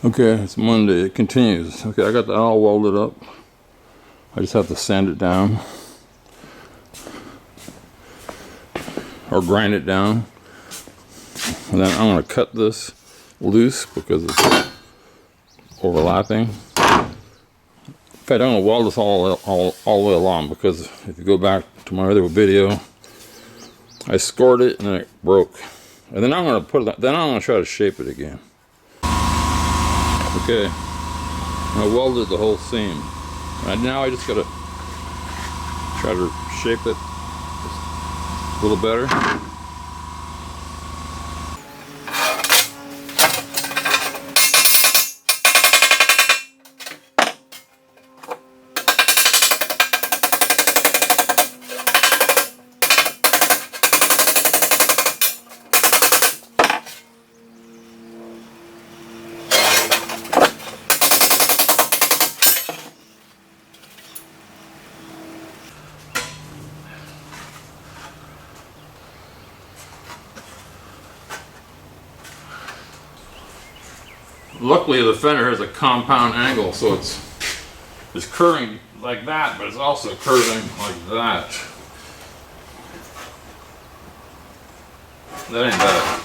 Okay, it's Monday. It continues. Okay, I got that all welded up. I just have to sand it down or grind it down. And then I'm going to cut this loose because it's overlapping. In fact, I'm going to weld this all the way along, because if you go back to my other video, I scored it and then it broke. And then I'm going to try to shape it again. Okay, I welded the whole seam. And now I just gotta try to shape it a little better. Luckily the fender has a compound angle, so it's curving like that, but it's also curving like that. That ain't bad.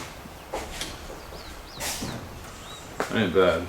That ain't bad.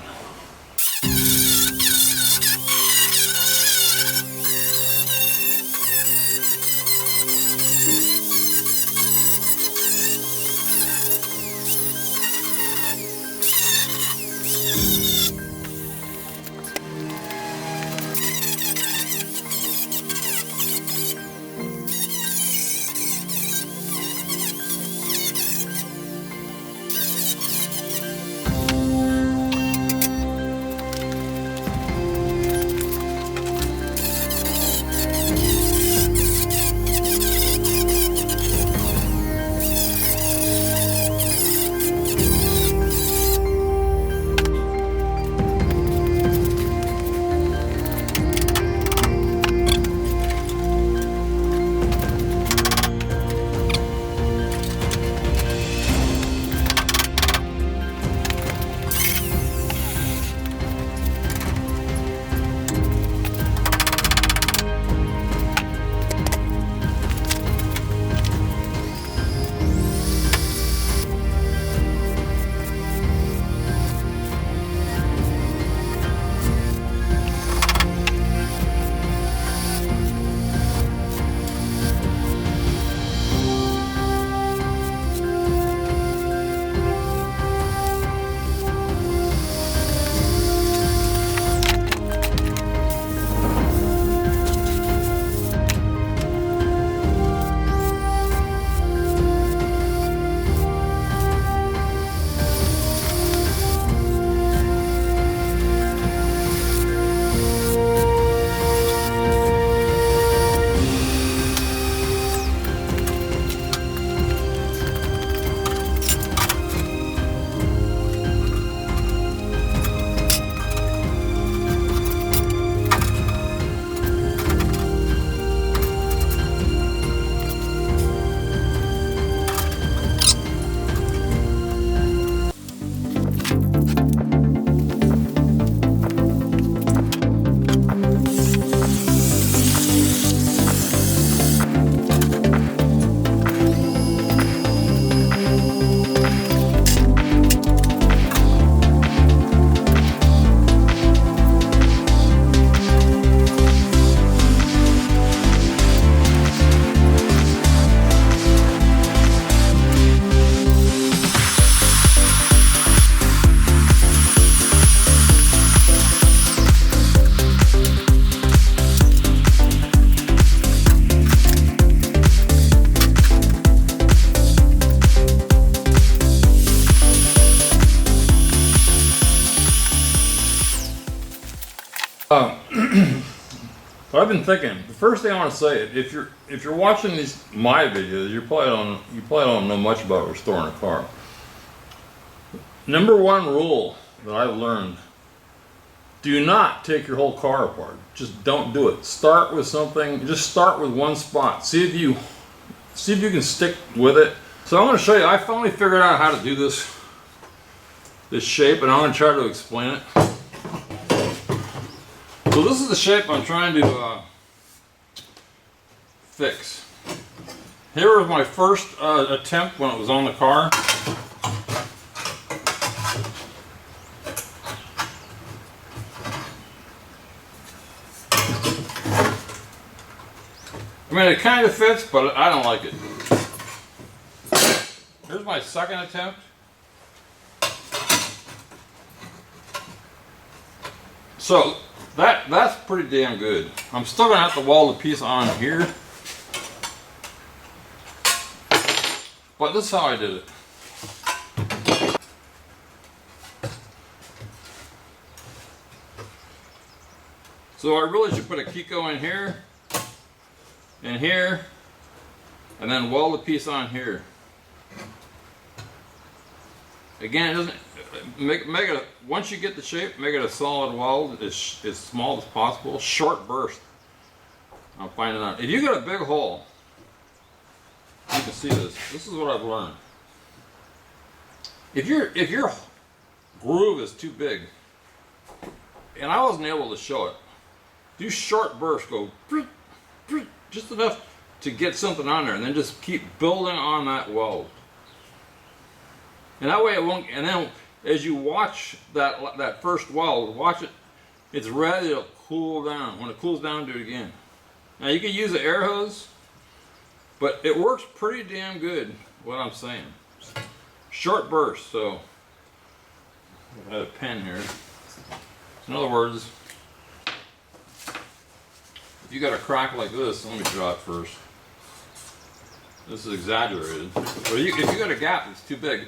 But I've been thinking, the first thing I want to say, if you're watching my videos, you probably don't know much about restoring a car. Number one rule that I've learned: do not take your whole car apart. Just don't do it. Start with something. Just start with one spot. See if you can stick with it. So I'm going to show you. I finally figured out how to do this this shape, and I'm going to try to explain it. So this is the shape I'm trying to fix. Here was my first attempt when it was on the car. I mean, it kind of fits, but I don't like it. Here's my second attempt. So that's pretty damn good. I'm still gonna have to weld the piece on here, but this is how I did it. So I really should put a Kiko in here, and then weld the piece on here. Again, it doesn't make it. Once you get the shape, make it a solid weld, as small as possible, short burst. I'm finding out if you got a big hole, you can see this. This is what I've learned. If your groove is too big, and I wasn't able to show it, do short bursts, go just enough to get something on there, and then just keep building on that weld. And that way it won't, and then as you watch that first weld, watch it, it's ready to cool down. When it cools down, do it again. Now you can use an air hose, but it works pretty damn good, what I'm saying. Short bursts, so I have a pen here. In other words, if you got a crack like this, let me draw it first. This is exaggerated. But if you got a gap that's too big,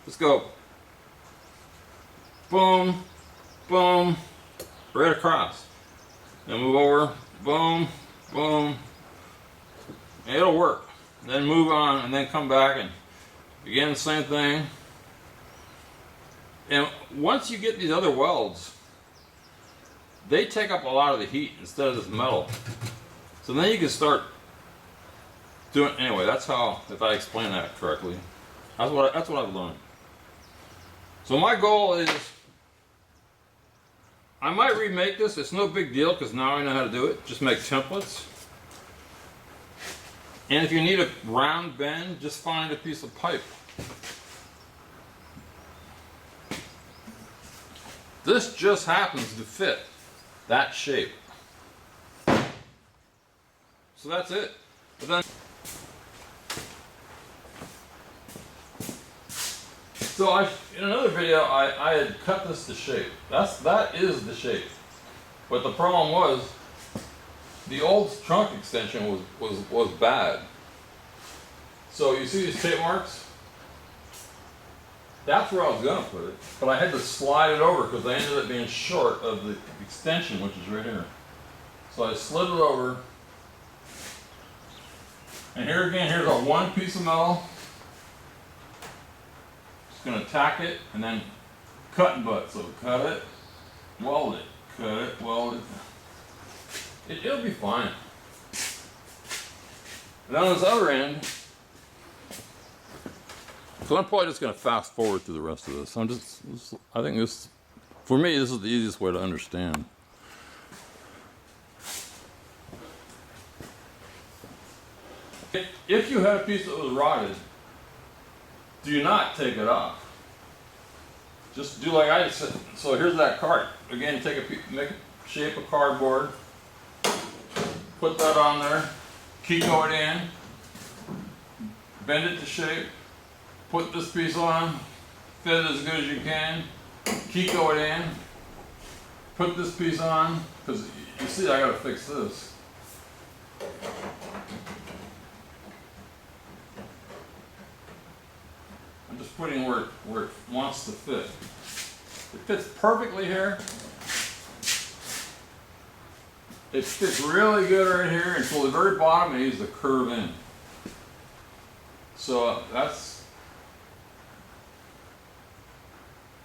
just go boom, boom, right across. Then move over, boom, boom, and it'll work. Then move on, and then come back, and again, the same thing. And once you get these other welds, they take up a lot of the heat instead of this metal. So then you can start doing, anyway, that's how, if I explain that correctly, that's what I've learned. So my goal is, I might remake this. It's no big deal because now I know how to do it. Just make templates. And if you need a round bend, just find a piece of pipe. This just happens to fit that shape. So that's it. But then, so in another video, I had cut this to shape. That is the shape. But the problem was, the old trunk extension was bad. So you see these tape marks? That's where I was gonna put it, but I had to slide it over because I ended up being short of the extension, which is right here. So I slid it over. And here again, here's our one piece of metal. Just gonna tack it and then cut and butt. So cut it, weld it, cut it, weld it. It'll be fine. And on this other end, so I'm probably just gonna fast forward through the rest of this. I think this, for me, this is the easiest way to understand. If you had a piece that was rotted, do not take it off. Just do like I just said. So here's that cart. Again, make a shape of cardboard, put that on there, Kiko it in, bend it to shape, put this piece on, fit it as good as you can, Kiko it in, put this piece on, because you see I gotta fix this. I'm just putting where it wants to fit. It fits perfectly here. It fits really good right here until the very bottom it needs to curve in. So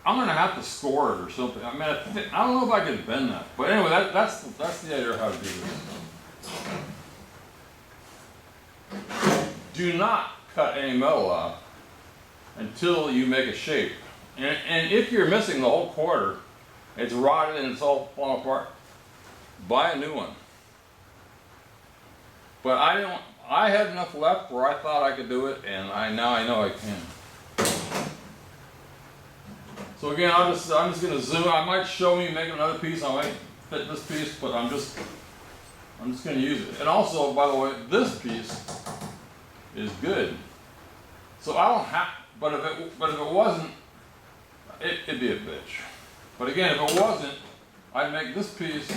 I'm gonna have to score it or something. I mean, I don't know if I can bend that. But anyway, that's the idea of how to do this. Do not cut any metal off until you make a shape. And if you're missing the whole quarter, it's rotted and it's all falling apart, buy a new one. But I had enough left where I thought I could do it, and now I know I can. So again, I'm just gonna zoom. I might show me making another piece. I might fit this piece, but I'm just gonna use it. And also, by the way, this piece is good. So I don't have. But if it wasn't, it'd be a bitch. But again, if it wasn't, I'd make this piece,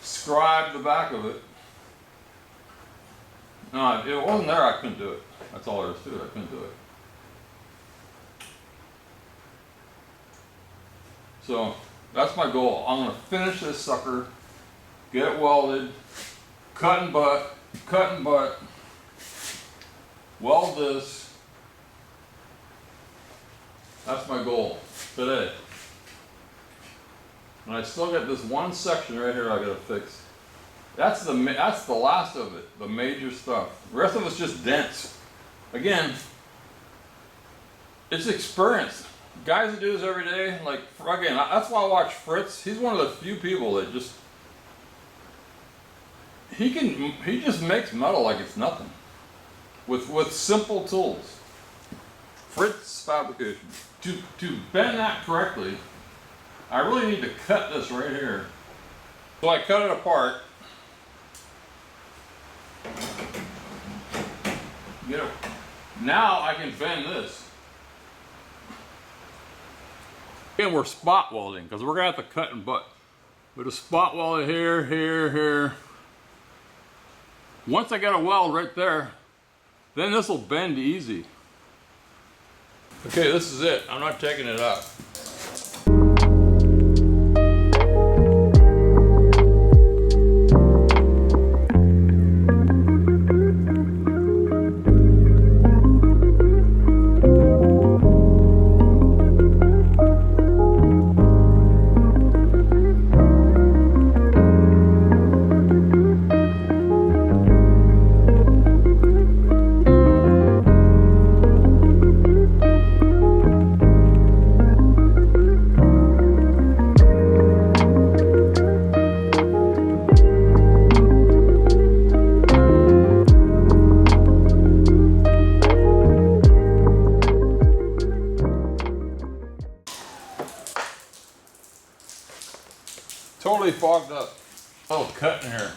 scribe the back of it. No, if it wasn't there, I couldn't do it. That's all there is to it. I couldn't do it. So that's my goal. I'm gonna finish this sucker, get it welded, cut and butt, weld this. That's my goal today. And I still got this one section right here I gotta fix. That's the last of it, the major stuff. The rest of it's just dents. Again, it's experience. Guys that do this every day, like, again, that's why I watch Fritz. He's one of the few people that just, he just makes metal like it's nothing. With simple tools. Fritz fabrication. To bend that correctly, I really need to cut this right here. So I cut it apart. Get it. Now I can bend this. Again, we're spot welding because we're gonna have to cut and butt. But a spot weld here, here. Once I got a weld right there, then this will bend easy. Okay, this is it. I'm not taking it out. Totally fogged up. Oh, cut in here.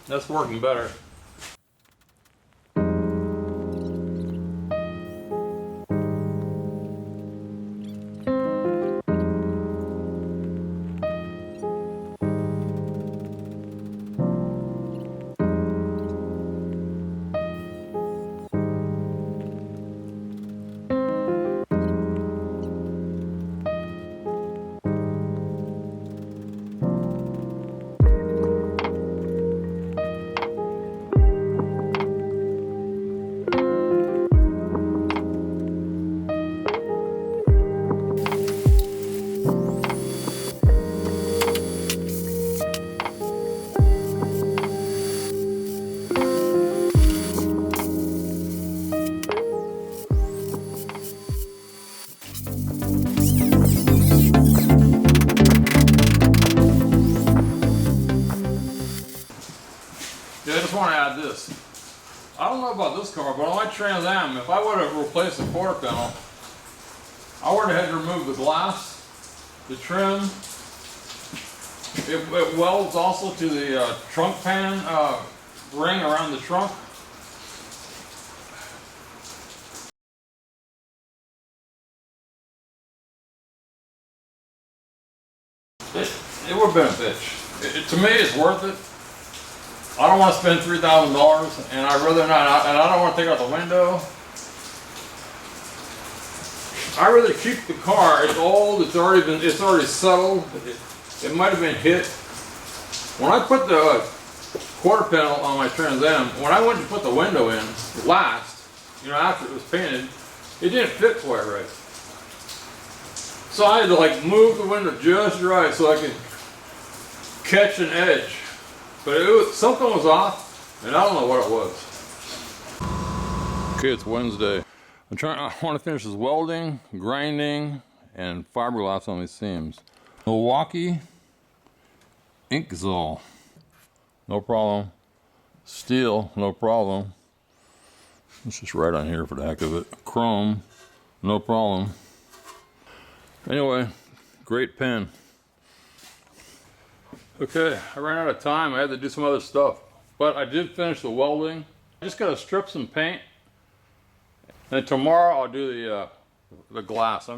That's working better. Yeah, I just want to add this. I don't know about this car, but on my Trans Am, if I would have replaced the quarter panel, I would have had to remove the glass, the trim. It welds also to the trunk pan ring around the trunk. It would have been a bitch. To me, it's worth it. I don't want to spend $3,000, and I'd rather not, and I don't want to take out the window. I rather keep the car. It's old. It's already settled. It might have been hit. When I put the quarter panel on my Trans Am, when I went to put the window in last, you know, after it was painted, it didn't fit quite right. So I had to like move the window just right so I could catch an edge. But something was off, and I don't know what it was. Okay, it's Wednesday. I want to finish this welding, grinding, and fiberglass on these seams. Milwaukee Inkzol, no problem. Steel, no problem. Let's just write on here for the heck of it. Chrome, no problem. Anyway, great pen. Okay, I ran out of time. I had to do some other stuff, but I did finish the welding. I just gotta strip some paint, and tomorrow I'll do the glass.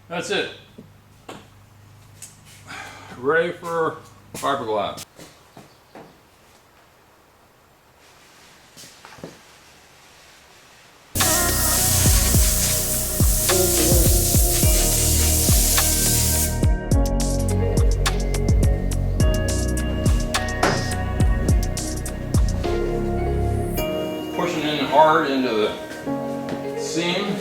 That's it. Ready for fiberglass. Pushing in hard into the seam.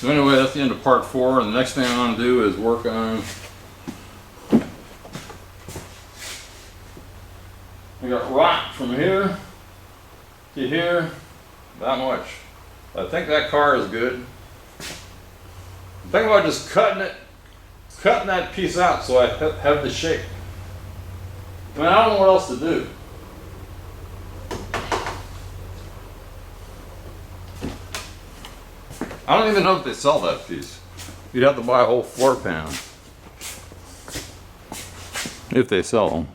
So anyway, that's the end of part 4, and the next thing I'm going to do is work on, I got rock from here to here, that much. I think that car is good. I'm thinking about just cutting that piece out so I have the shape. I mean, I don't know what else to do. I don't even know if they sell that piece. You'd have to buy a whole floor pan if they sell them.